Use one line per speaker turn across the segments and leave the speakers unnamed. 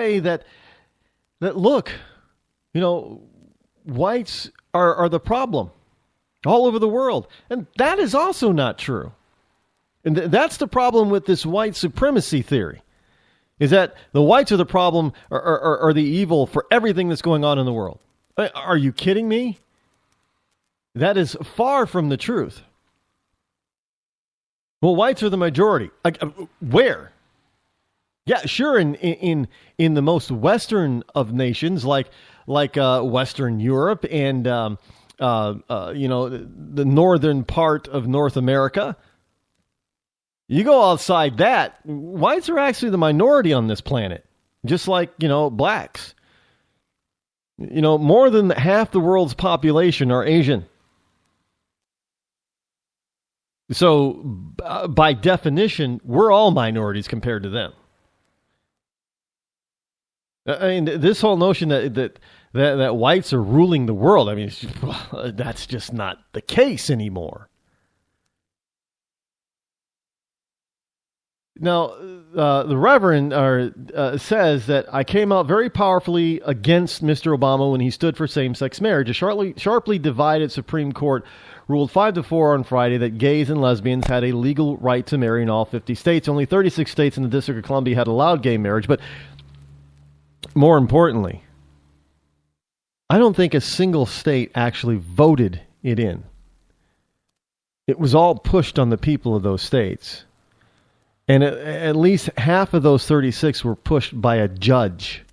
say that look, whites are the problem all over the world. And that is also not true. And that's the problem with this white supremacy theory, is that the whites are the problem, are the evil for everything that's going on in the world. Are you kidding me? That is far from the truth. Well, whites are the majority. Where? Yeah, sure. In the most Western of nations, like Western Europe and the northern part of North America. You go outside that, whites are actually the minority on this planet, just like blacks. More than half the world's population are Asian. So, by definition, we're all minorities compared to them. I mean, this whole notion that whites are ruling the world, I mean, that's just not the case anymore. Now, the Reverend says that I came out very powerfully against Mr. Obama when he stood for same-sex marriage. A sharply divided Supreme Court ruled 5-4 on Friday that gays and lesbians had a legal right to marry in all 50 states. Only 36 states in the District of Columbia had allowed gay marriage. But more importantly, I don't think a single state actually voted it in. It was all pushed on the people of those states. And at least half of those 36 were pushed by a judge.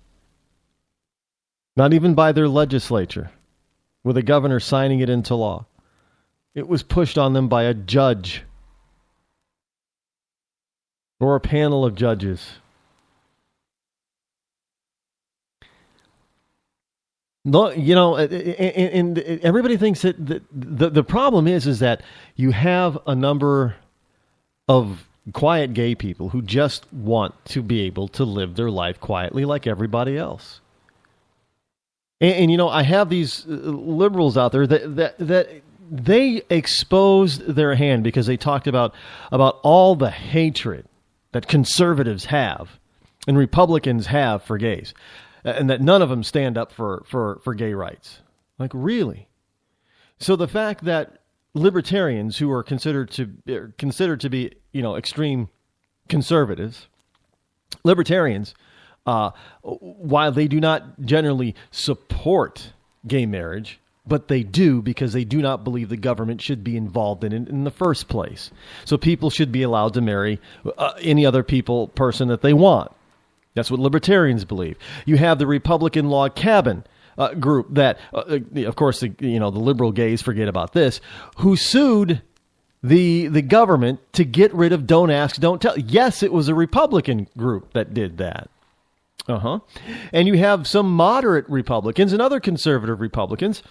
Not even by their legislature, with a governor signing it into law. It was pushed on them by a judge. Or a panel of judges. No, and everybody thinks that the problem is that you have a number of quiet gay people who just want to be able to live their life quietly like everybody else. And I have these liberals out there that they exposed their hand because they talked about all the hatred that conservatives have and Republicans have for gays, and that none of them stand up for gay rights. Like, really? So the fact that libertarians who are considered to be, extreme conservatives, libertarians, while they do not generally support gay marriage, but they do because they do not believe the government should be involved in it in the first place. So people should be allowed to marry any other person that they want. That's what libertarians believe. You have the Republican Log Cabin group that, of course, the liberal gays forget about this, who sued the government to get rid of Don't Ask, Don't Tell. Yes, it was a Republican group that did that. And you have some moderate Republicans and other conservative Republicans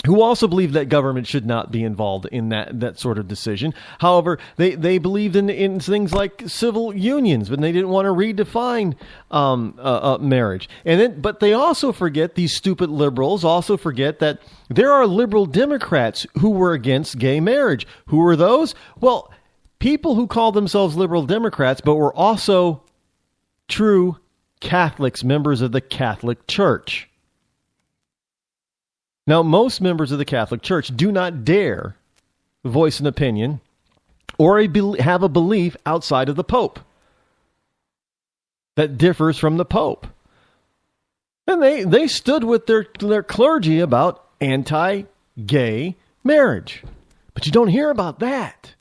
who also believe that government should not be involved in that sort of decision. However, they believed in things like civil unions, but they didn't want to redefine marriage. But they also forget, these stupid liberals also forget that there are liberal Democrats who were against gay marriage. Who were those? Well, people who call themselves liberal Democrats, but were also true Catholics, members of the Catholic Church. Now, most members of the Catholic Church do not dare voice an opinion or have a belief outside of the Pope that differs from the Pope. And they stood with their clergy about anti-gay marriage. But you don't hear about that.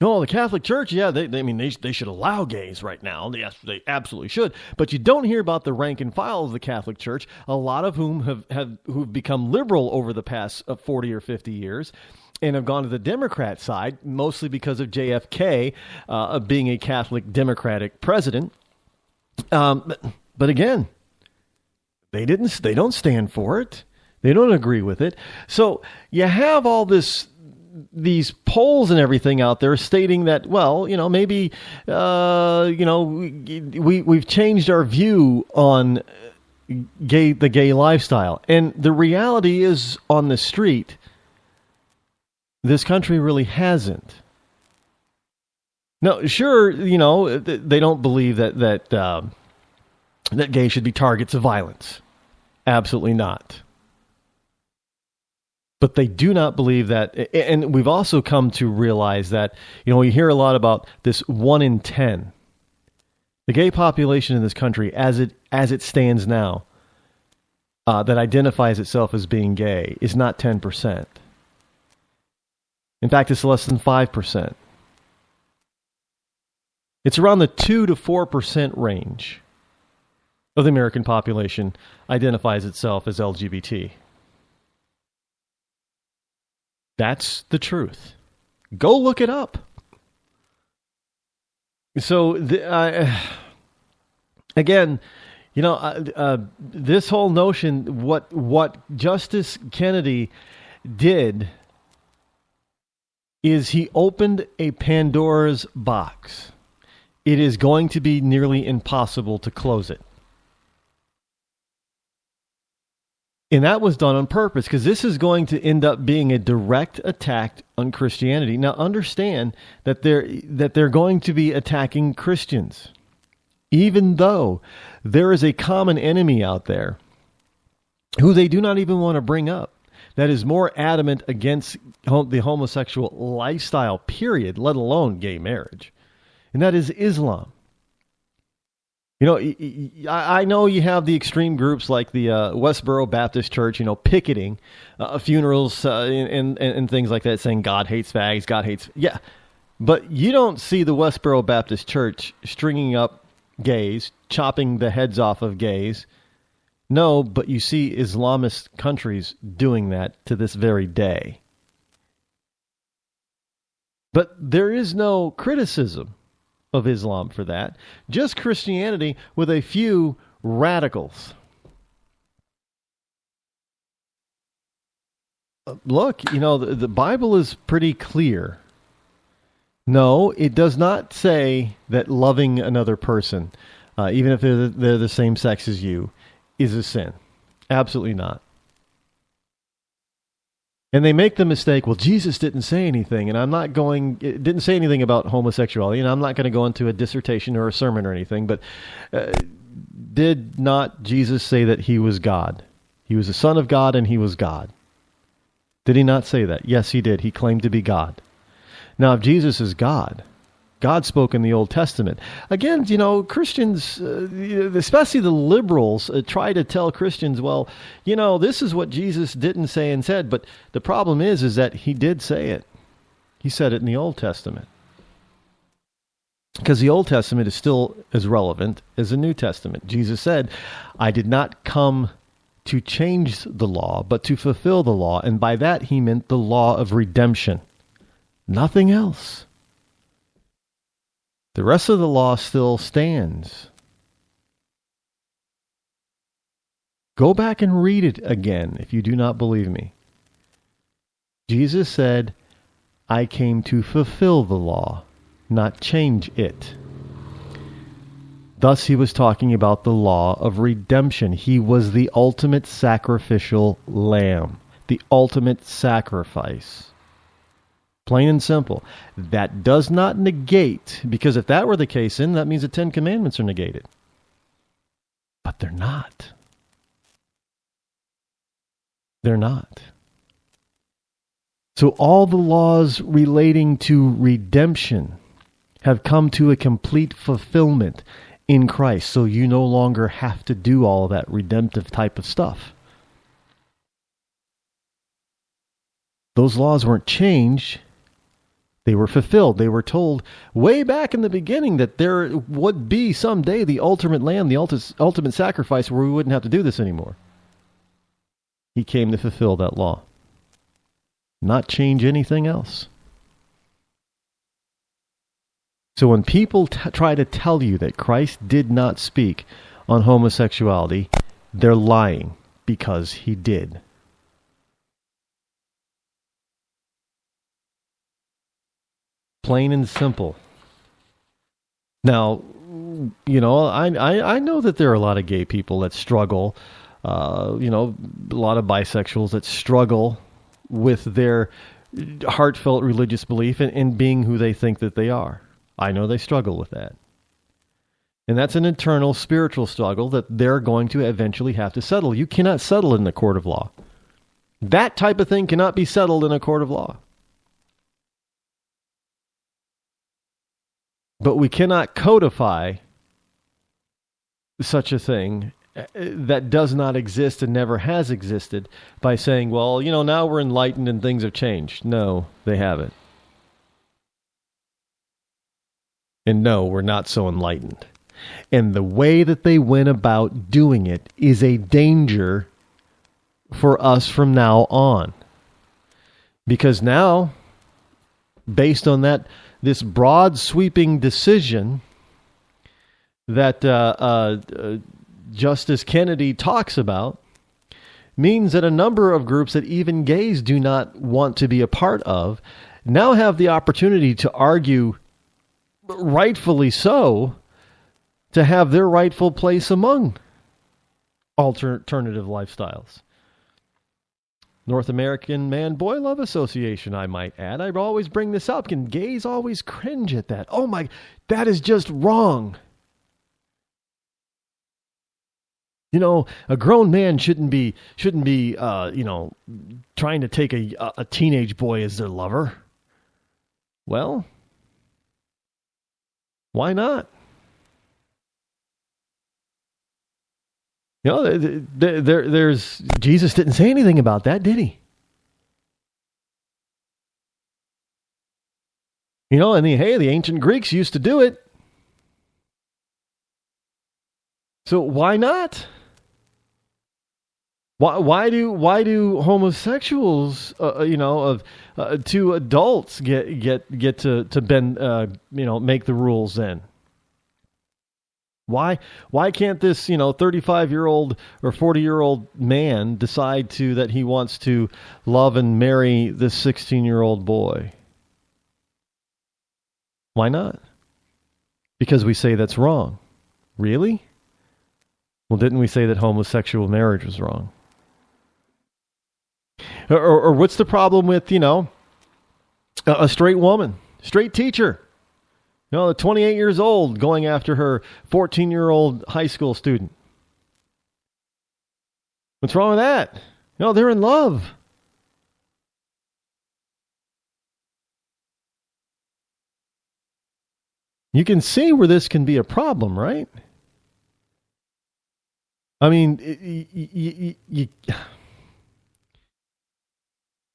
No, the Catholic Church, yeah, they should allow gays right now. Yes, they absolutely should. But you don't hear about the rank and file of the Catholic Church, a lot of whom who've become liberal over the past 40 or 50 years and have gone to the Democrat side, mostly because of JFK being a Catholic Democratic president. But again, they don't stand for it. They don't agree with it. So you have all these polls and everything out there stating that, well, maybe, we've changed our view on the gay lifestyle. And the reality is, on the street, this country really hasn't. No, sure, they don't believe that that gays should be targets of violence. Absolutely not. But they do not believe that. And we've also come to realize that, we hear a lot about this 1 in 10. The gay population in this country, as it stands now, that identifies itself as being gay, is not 10%. In fact, it's less than 5%. It's around the 2 to 4% range of the American population identifies itself as LGBT. That's the truth. Go look it up. So, again, this whole notion, what Justice Kennedy did is he opened a Pandora's box. It is going to be nearly impossible to close it. And that was done on purpose, because this is going to end up being a direct attack on Christianity. Now, understand that they're going to be attacking Christians, even though there is a common enemy out there who they do not even want to bring up, that is more adamant against the homosexual lifestyle, period, let alone gay marriage. And that is Islam. I know you have the extreme groups like the Westboro Baptist Church, picketing funerals and things like that, saying God hates fags, God hates... Yeah, but you don't see the Westboro Baptist Church stringing up gays, chopping the heads off of gays. No, but you see Islamist countries doing that to this very day. But there is no criticism of Islam for that. Just Christianity with a few radicals. Look, the Bible is pretty clear. No, it does not say that loving another person, even if they're the same sex as you, is a sin. Absolutely not. And they make the mistake, well, Jesus didn't say anything, and didn't say anything about homosexuality, and I'm not going to go into a dissertation or a sermon or anything, but did not Jesus say that he was God? He was the Son of God and he was God. Did he not say that? Yes, he did. He claimed to be God. Now, if Jesus is God, God spoke in the Old Testament. Again, Christians, especially the liberals, try to tell Christians, well, this is what Jesus didn't say and said. But the problem is that he did say it. He said it in the Old Testament. Because the Old Testament is still as relevant as the New Testament. Jesus said, I did not come to change the law, but to fulfill the law. And by that, he meant the law of redemption. Nothing else. The rest of the law still stands. Go back and read it again if you do not believe me. Jesus said, I came to fulfill the law, not change it. Thus he was talking about the law of redemption. He was the ultimate sacrificial lamb, the ultimate sacrifice. Plain and simple. That does not negate, because if that were the case, then that means the 10 Commandments are negated. But they're not. They're not. So all the laws relating to redemption have come to a complete fulfillment in Christ. So you no longer have to do all that redemptive type of stuff. Those laws weren't changed. They were fulfilled. They were told way back in the beginning that there would be someday the ultimate lamb, the ultimate sacrifice where we wouldn't have to do this anymore. He came to fulfill that law, not change anything else. So when people try to tell you that Christ did not speak on homosexuality, they're lying, because he did. Plain and simple. Now, I know that there are a lot of gay people that struggle, a lot of bisexuals that struggle with their heartfelt religious belief in being who they think that they are. I know they struggle with that. And that's an internal spiritual struggle that they're going to eventually have to settle. You cannot settle in the court of law. That type of thing cannot be settled in a court of law. But we cannot codify such a thing that does not exist and never has existed by saying, well, now we're enlightened and things have changed. No, they haven't. And no, we're not so enlightened. And the way that they went about doing it is a danger for us from now on. Because now, based on this broad sweeping decision that Justice Kennedy talks about, means that a number of groups that even gays do not want to be a part of now have the opportunity to argue, rightfully so, to have their rightful place among alternative lifestyles. North American Man-Boy Love Association, I might add. I always bring this up, and gays always cringe at that. Oh my, that is just wrong. A grown man shouldn't be trying to take a teenage boy as their lover. Well, why not? There's Jesus didn't say anything about that, did he? The ancient Greeks used to do it. So why not? Why do homosexuals, two adults get to bend, make the rules then? Why can't this, 35-year-old or 40-year-old man decide that he wants to love and marry this 16-year-old boy? Why not? Because we say that's wrong. Really? Well, didn't we say that homosexual marriage was wrong? Or what's the problem with, a straight woman, straight teacher? 28 years old going after her 14-year-old high school student. What's wrong with that? They're in love. You can see where this can be a problem, right? I mean,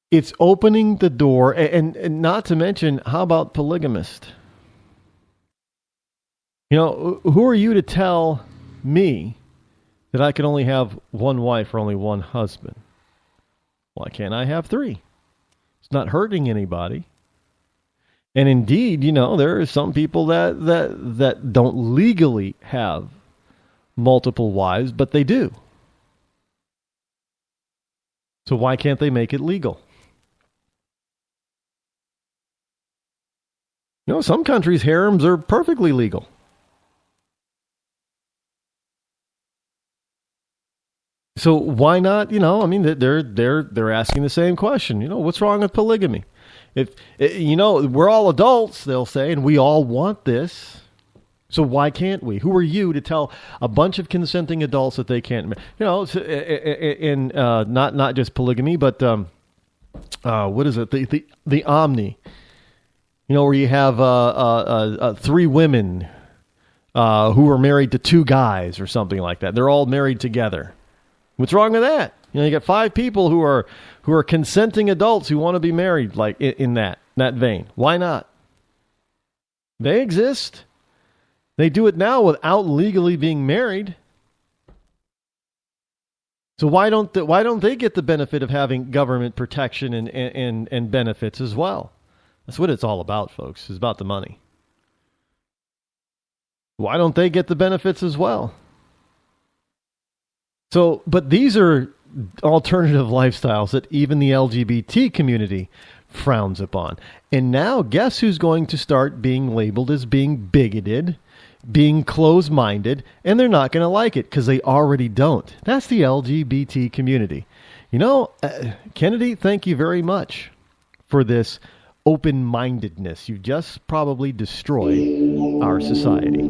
it's opening the door, and not to mention, how about polygamist? Who are you to tell me that I can only have one wife or only one husband? Why can't I have three? It's not hurting anybody. And indeed, there are some people that don't legally have multiple wives, but they do. So why can't they make it legal? Some countries' harems are perfectly legal. So why not? They're asking the same question. What's wrong with polygamy? If we're all adults, they'll say, and we all want this. So why can't we? Who are you to tell a bunch of consenting adults that they can't? In not just polygamy, but what is it? The omni. Where you have three women who are married to two guys or something like that. They're all married together. What's wrong with that? You got five people who are consenting adults who want to be married, like in that vein. Why not? They exist. They do it now without legally being married. So why don't they get the benefit of having government protection and benefits as well? That's what it's all about, folks. It's about the money. Why don't they get the benefits as well? So, but these are alternative lifestyles that even the LGBT community frowns upon. And now, guess who's going to start being labeled as being bigoted, being closed-minded, and they're not going to like it because they already don't. That's the LGBT community. Kennedy, thank you very much for this open-mindedness. You just probably destroyed our society.